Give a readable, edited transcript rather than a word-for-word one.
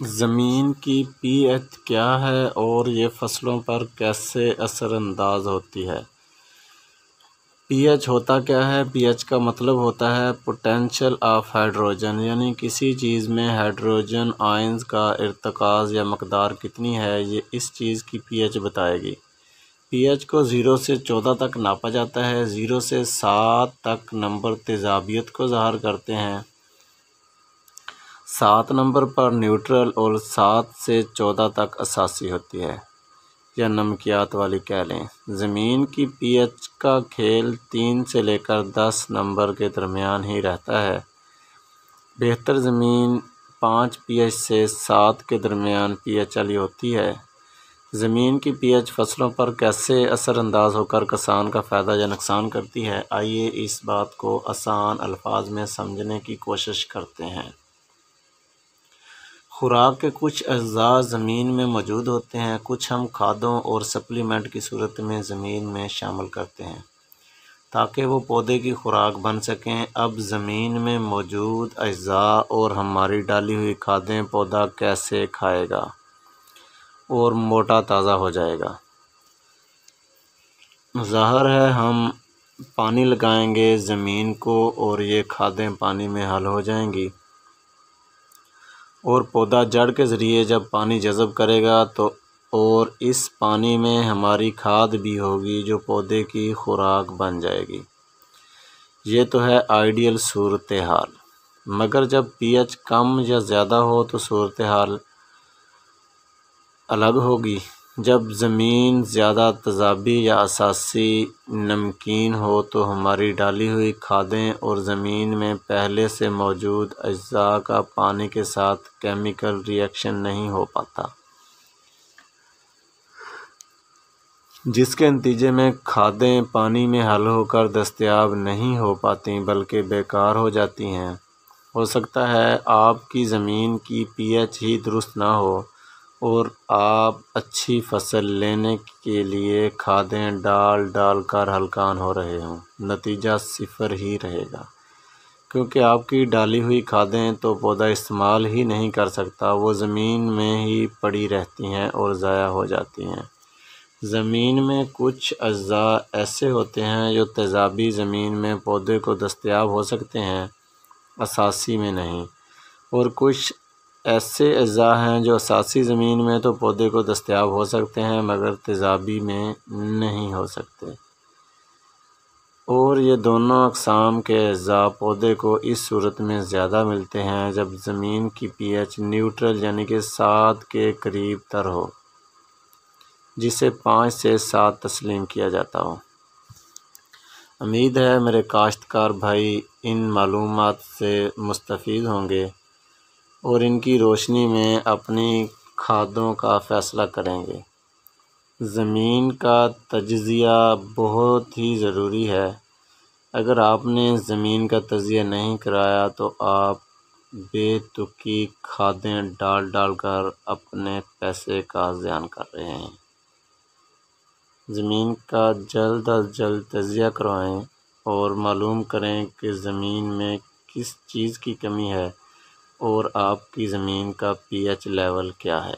زمین کی P H کیا ہے اور یہ فصلوں پر کیسے اثر انداز ہوتی ہے؟ پی ایچ ہوتا کیا ہے؟ پی ایچ کا مطلب ہوتا ہے پوٹینشیل آف ہائیڈروجن، یعنی کسی چیز میں ہائیڈروجن آئنز کا ارتکاز یا مقدار کتنی ہے، یہ اس چیز کی پی ایچ بتائے گی۔ پی ایچ کو 0 سے 14 تک ناپا جاتا ہے۔ 0 سے 7 تک نمبر تیزابیت کو ظاہر کرتے ہیں، 7 نمبر پر نیوٹرل اور 7 سے 14 تک اساسی ہوتی ہے یا نمکیات والی کہہ لیں۔ زمین کی پی ایچ کا کھیل 3 سے لے کر 10 نمبر کے درمیان ہی رہتا ہے۔ بہتر زمین 5 پی ایچ سے 7 کے درمیان پی ایچ والی ہوتی ہے۔ زمین کی پی ایچ فصلوں پر کیسے اثر انداز ہو کر کسان کا فائدہ یا نقصان کرتی ہے؟ آئیے اس بات کو آسان الفاظ میں سمجھنے کی کوشش کرتے ہیں۔ خوراک کے کچھ اجزاء زمین میں موجود ہوتے ہیں، کچھ ہم کھادوں اور سپلیمنٹ کی صورت میں زمین میں شامل کرتے ہیں تاکہ وہ پودے کی خوراک بن سکیں۔ اب زمین میں موجود اجزاء اور ہماری ڈالی ہوئی کھادیں پودا کیسے کھائے گا اور موٹا تازہ ہو جائے گا؟ ظاہر ہے ہم پانی لگائیں گے زمین کو اور یہ کھادیں پانی میں حل ہو جائیں گی، اور پودا جڑ کے ذریعے جب پانی جذب کرے گا تو اور اس پانی میں ہماری کھاد بھی ہوگی جو پودے کی خوراک بن جائے گی۔ یہ تو ہے آئیڈیل صورتحال، مگر جب پی ایچ کم یا زیادہ ہو تو صورتحال الگ ہوگی۔ جب زمین زیادہ تیزابی یا اساسی نمکین ہو تو ہماری ڈالی ہوئی کھادیں اور زمین میں پہلے سے موجود اجزاء کا پانی کے ساتھ کیمیکل ری ایکشن نہیں ہو پاتا، جس کے نتیجے میں کھادیں پانی میں حل ہو کر دستیاب نہیں ہو پاتی بلکہ بیکار ہو جاتی ہیں۔ ہو سکتا ہے آپ کی زمین کی پی ایچ ہی درست نہ ہو اور آپ اچھی فصل لینے کے لیے کھادیں ڈال ڈال کر ہلکان ہو رہے ہوں، نتیجہ صفر ہی رہے گا، کیونکہ آپ کی ڈالی ہوئی کھادیں تو پودا استعمال ہی نہیں کر سکتا، وہ زمین میں ہی پڑی رہتی ہیں اور ضائع ہو جاتی ہیں۔ زمین میں کچھ اجزاء ایسے ہوتے ہیں جو تیزابی زمین میں پودے کو دستیاب ہو سکتے ہیں، اساسی میں نہیں، اور کچھ ایسے اجزاء ہیں جو اساسی زمین میں تو پودے کو دستیاب ہو سکتے ہیں مگر تیزابی میں نہیں ہو سکتے، اور یہ دونوں اقسام کے اجزاء پودے کو اس صورت میں زیادہ ملتے ہیں جب زمین کی پی ایچ نیوٹرل یعنی کہ 7 کے قریب تر ہو، جسے 5 سے 7 تسلیم کیا جاتا ہو۔ امید ہے میرے کاشتکار بھائی ان معلومات سے مستفید ہوں گے اور ان کی روشنی میں اپنی کھادوں کا فیصلہ کریں گے۔ زمین کا تجزیہ بہت ہی ضروری ہے۔ اگر آپ نے زمین کا تجزیہ نہیں کرایا تو آپ بے تکی کھادیں ڈال ڈال کر اپنے پیسے کا ضیاع کر رہے ہیں۔ زمین کا جلد از جلد تجزیہ کروائیں اور معلوم کریں کہ زمین میں کس چیز کی کمی ہے اور آپ کی زمین کا پی ایچ لیول کیا ہے۔